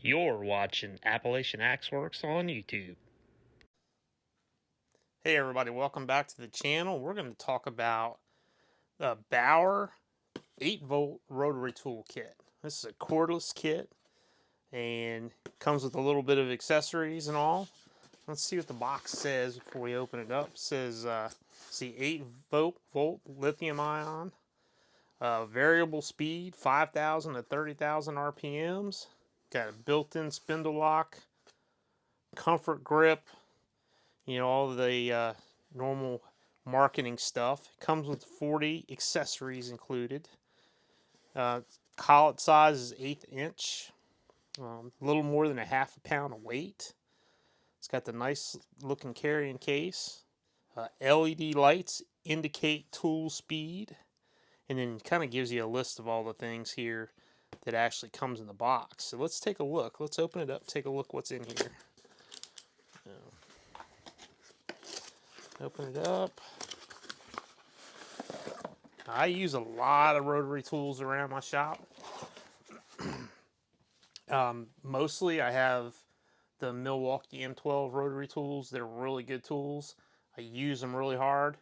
You're watching Appalachian Axe Works on YouTube. Hey everybody, welcome back to the channel. We're going to talk about the Bauer 8-volt rotary tool kit. This is a cordless kit and comes with a little bit of accessories and all. Let's see what the box says before we open it up. It says, see, 8-volt lithium ion, variable speed, 5,000 to 30,000 RPMs. Got a built-in spindle lock, comfort grip, you know, all the normal marketing stuff. It comes with 40 accessories included. Collet size is 1/8 inch, a little more than a half a pound of weight. It's got the nice looking carrying case. LED lights indicate tool speed, and then kind of gives you a list of all the things here that actually comes in the box. So let's take a look. Let's open it up, take a look what's in here. Open it up. I use a lot of rotary tools around my shop. Mostly I have the Milwaukee M12 rotary tools. They're really good tools. I use them really hard.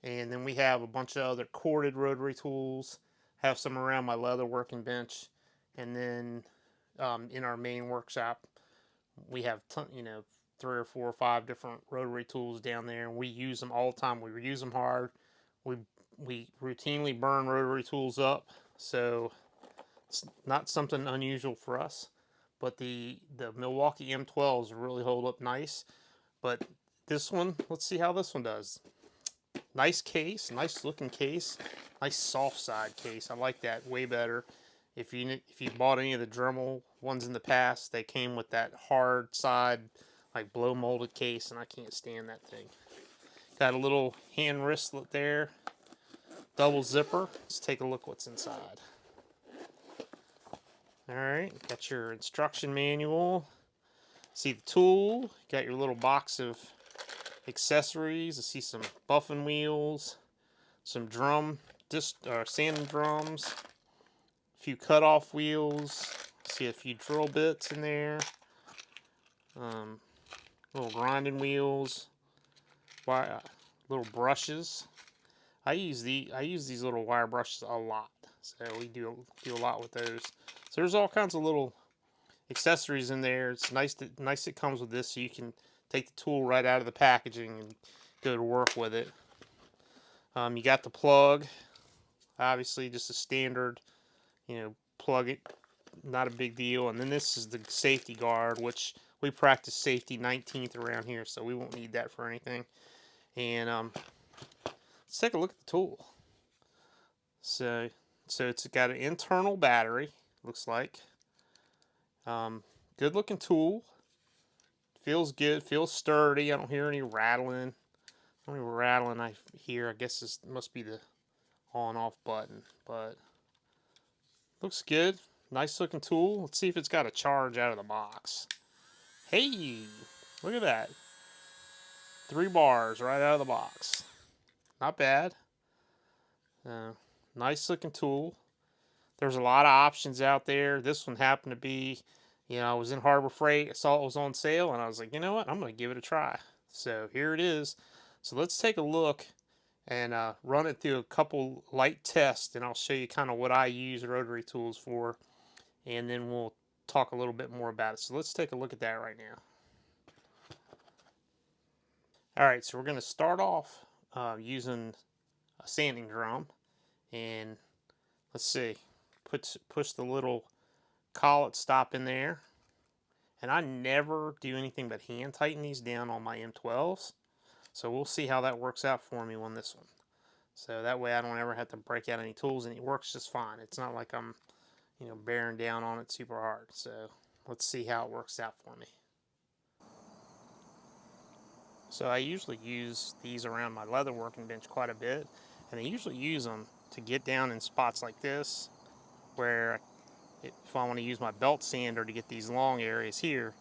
And then we have a bunch of other corded rotary tools. Have some around my leather working bench. And then in our main workshop, we have 3 or 4 or 5 different rotary tools down there, and we use them all the time. We use them hard. We routinely burn rotary tools up, so it's not something unusual for us. But the Milwaukee M12s really hold up nice. But this one, let's see how this one does. Nice case, nice looking case, nice soft side case. I like that way better. If you bought any of the Dremel ones in the past, they came with that hard side, like blow molded case, and I can't stand that thing. Got a little hand wristlet there, double zipper. Let's take a look what's inside. Alright, got your instruction manual. See the tool, got your little box of accessories. I see some buffing wheels, some sanding drums, a few cutoff wheels. See a few drill bits in there. Little grinding wheels, little brushes. I use these little wire brushes a lot, so we do a lot with those. So there's all kinds of little accessories in there. It's nice it comes with this, so you can take the tool right out of the packaging and go to work with it. You got the plug, obviously just a standard, plug it, not a big deal. And then this is the safety guard, which we practice safety 19th around here, so we won't need that for anything. And let's take a look at the tool. So it's got an internal battery, looks like. Good looking tool. Feels good, feels sturdy. I don't hear any rattling. The only rattling I hear, I guess, must be the on off button, but looks good. Nice looking tool. Let's see if it's got a charge out of the box. Hey, look at that. 3 bars right out of the box. Not bad. Nice looking tool. There's a lot of options out there. This one happened to be, I was in Harbor Freight. I saw it was on sale, and I was like, you know what? I'm going to give it a try. So here it is. So let's take a look and run it through a couple light tests, and I'll show you kind of what I use rotary tools for, and then we'll talk a little bit more about it. So let's take a look at that right now. Alright, so we're going to start off using a sanding drum, and let's see, push the little collet stop in there. And I never do anything but hand tighten these down on my M12s, so we'll see how that works out for me on this one. So that way I don't ever have to break out any tools, and it works just fine. It's not like I'm bearing down on it super hard. So let's see how it works out for me. So I usually use these around my leather working bench quite a bit, and I usually use them to get down in spots like this, where if I want to use my belt sander to get these long areas here.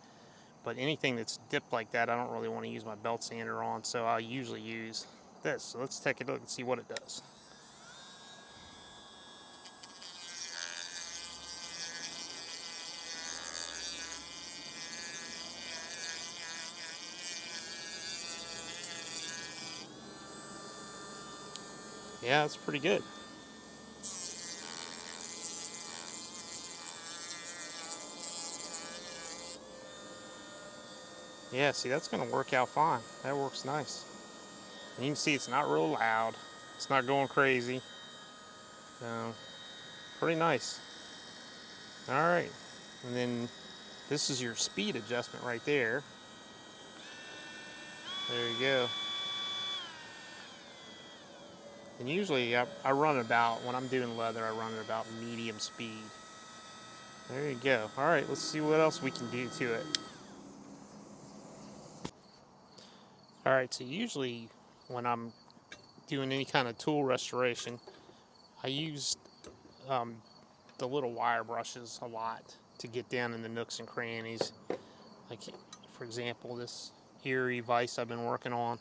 But anything that's dipped like that, I don't really want to use my belt sander on, so I usually use this. So let's take a look and see what it does. Yeah, that's pretty good. Yeah, see, that's going to work out fine. That works nice. And you can see it's not real loud. It's not going crazy. Pretty nice. All right. And then this is your speed adjustment right there. There you go. And usually I run about, when I'm doing leather, I run at about medium speed. There you go. All right, let's see what else we can do to it. All right, so usually when I'm doing any kind of tool restoration, I use the little wire brushes a lot to get down in the nooks and crannies. Like, for example, this Erie vise I've been working on,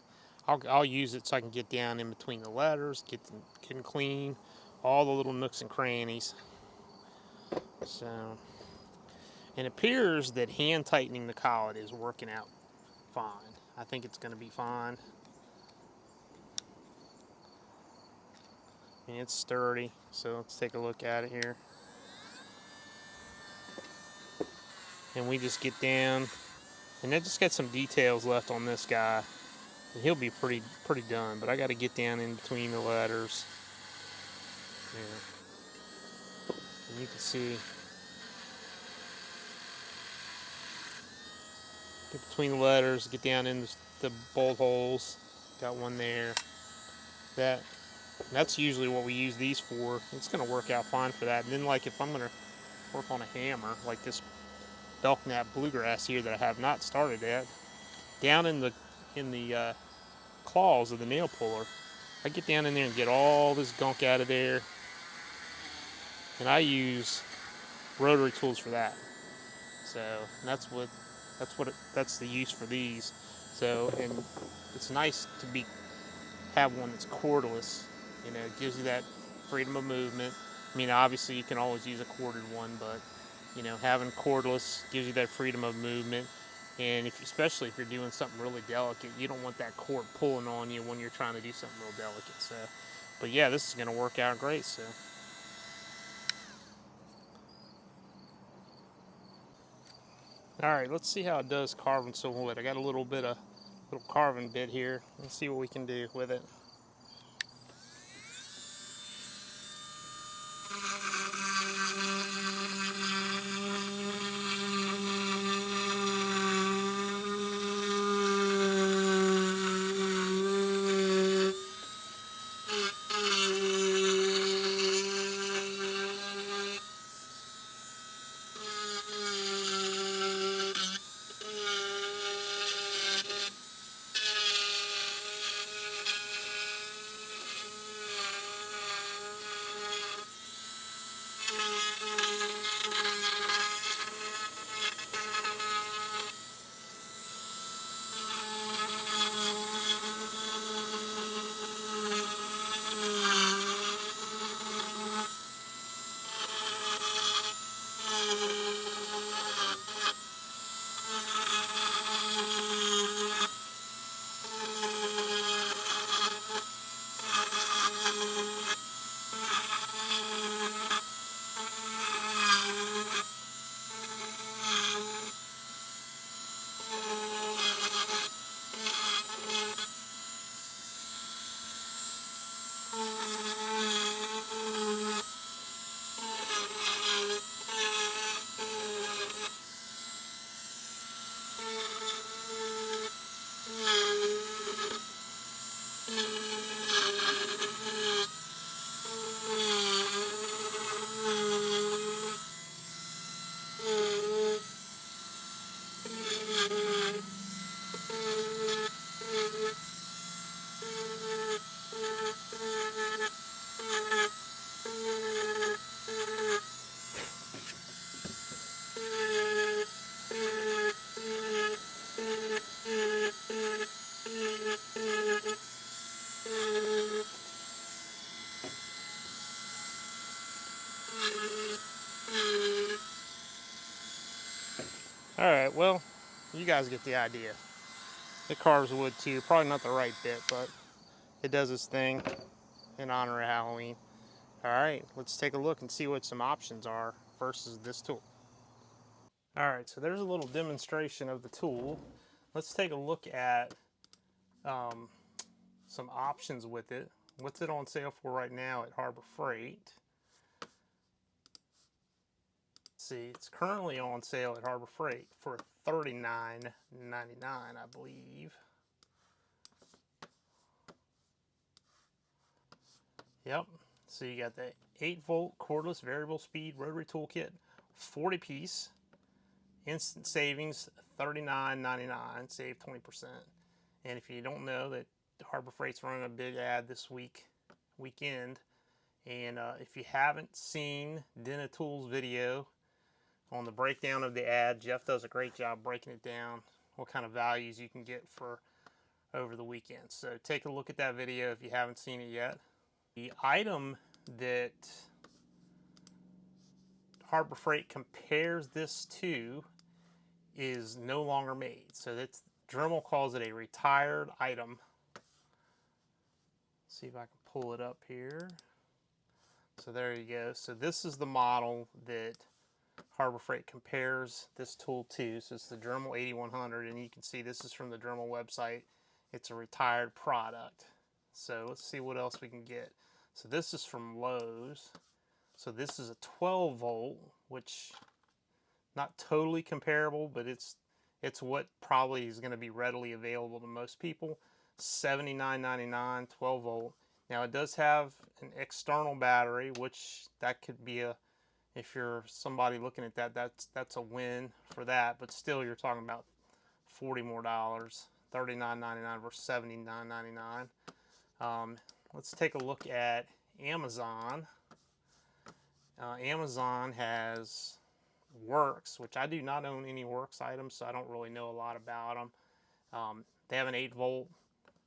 I'll use it so I can get down in between the letters, get them clean, all the little nooks and crannies. So, and it appears that hand tightening the collet is working out fine. I think it's going to be fine. And it's sturdy, so let's take a look at it here. And we just get down, and I just got some details left on this guy. And he'll be pretty done, but I got to get down in between the letters. Yeah. And you can see, get between the letters, get down in the bolt holes. Got one there. That's usually what we use these for. It's going to work out fine for that. And then, like, if I'm going to work on a hammer, like this Belknap Bluegrass here that I have not started yet, down in the claws of the nail puller, I get down in there and get all this gunk out of there. And I use rotary tools for that. So that's the use for these. So, and it's nice to have one that's cordless. You know, it gives you that freedom of movement. I mean, obviously you can always use a corded one, but you know, having cordless gives you that freedom of movement. And especially if you're doing something really delicate, you don't want that cord pulling on you when you're trying to do something real delicate. So, but yeah, this is going to work out great. So. All right, let's see how it does carving some wood. I got a little carving bit here. Let's see what we can do with it. All right, well, you guys get the idea. It carves wood too. Probably not the right bit, but it does its thing. in honor of Halloween. Alright, let's take a look and see what some options are versus this tool. Alright, so there's a little demonstration of the tool. Let's take a look at some options with it. What's it on sale for right now at Harbor Freight? See, it's currently on sale at Harbor Freight for $39.99, I believe. Yep. So you got the 8-volt cordless variable speed rotary toolkit, 40-piece, instant savings $39.99, save 20%. And if you don't know, that Harbor Freight's running a big ad this weekend, and if you haven't seen Denna Tools' video on the breakdown of the ad, Jeff does a great job breaking it down, what kind of values you can get for over the weekend. So take a look at that video if you haven't seen it yet. The item that Harbor Freight compares this to is no longer made. So that's, Dremel calls it a retired item. Let's see if I can pull it up here. So there you go. So this is the model that Harbor Freight compares this tool to. So it's the Dremel 8100, and you can see this is from the Dremel website. It's a retired product. So let's see what else we can get. So this is from Lowe's. So this is a 12 volt, which not totally comparable, but it's what probably is going to be readily available to most people. $79.99, 12 volt. Now it does have an external battery, which that could be a, if you're somebody looking at that, that's a win for that. But still, you're talking about $40 more, $39.99 versus $79.99. Let's take a look at Amazon. Amazon has Works, which I do not own any Works items, so I don't really know a lot about them. They have an 8-volt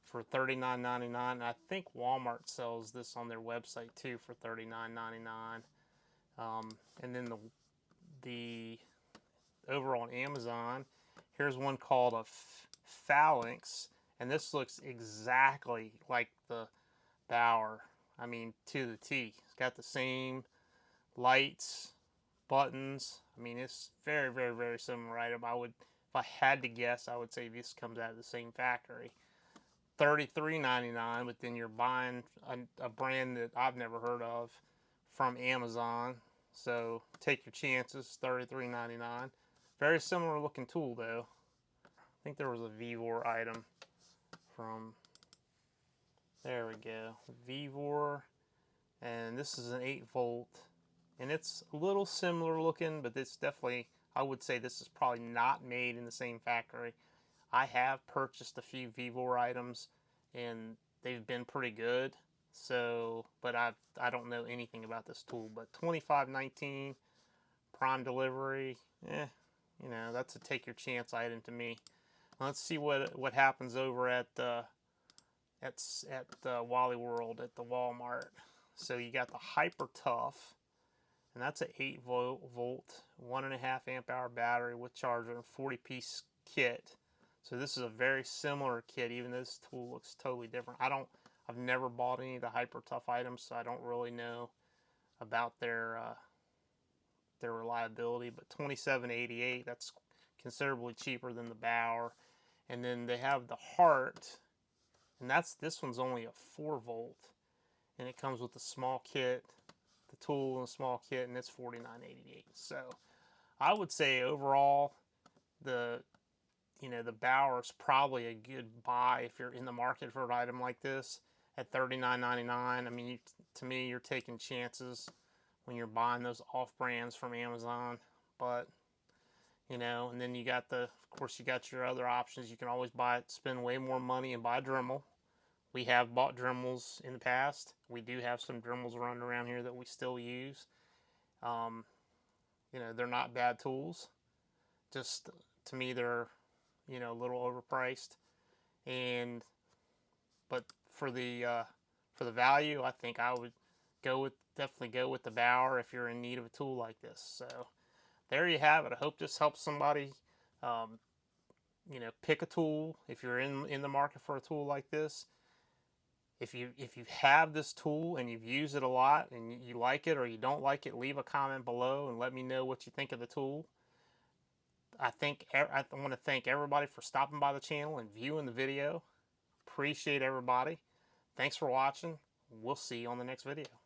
for $39.99. I think Walmart sells this on their website too for $39.99. And then the over on Amazon, here's one called a Phalanx, and this looks exactly like the Bauer. I mean, to the T. It's got the same lights, buttons. I mean, it's very, very, very similar item. I would, if I had to guess, I would say this comes out of the same factory. $33.99, but then you're buying a brand that I've never heard of from Amazon. So take your chances. $33.99. Very similar looking tool though. I think there was a Vevor item from, there we go, Vevor, and this is an 8-volt, and it's a little similar looking, but it's definitely, I would say this is probably not made in the same factory. I have purchased a few Vevor items, and they've been pretty good. So, but I don't know anything about this tool. But $25.19 prime delivery, you know, that's a take your chance item to me. Let's see what happens over at Wally World at the Walmart. So you got the Hyper Tough, and that's an 8-volt, 1.5 amp hour battery with charger and 40-piece kit. So this is a very similar kit, even though this tool looks totally different. I've never bought any of the Hyper Tough items, so I don't really know about their reliability. But $27.88, that's considerably cheaper than the Bauer. And then they have the Heart, and this one's only a 4-volt, and it comes with the small kit, the tool and the small kit, and it's $49.88. So I would say overall, the Bauer's probably a good buy if you're in the market for an item like this at $39.99. I mean, to me, you're taking chances when you're buying those off-brands from Amazon. But, you know, and then you got of course, you got your other options. You can always spend way more money and buy a Dremel. We have bought Dremels in the past. We do have some Dremels running around here that we still use. You know, they're not bad tools. Just, to me, they're, you know, a little overpriced, but for the value, I think I would definitely go with the Bauer if you're in need of a tool like this. So there you have it. I hope this helps somebody, you know, pick a tool if you're in the market for a tool like this. If you have this tool and you've used it a lot and you like it or you don't like it, leave a comment below and let me know what you think of the tool. I want to thank everybody for stopping by the channel and viewing the video. Appreciate everybody. Thanks for watching. We'll see you on the next video.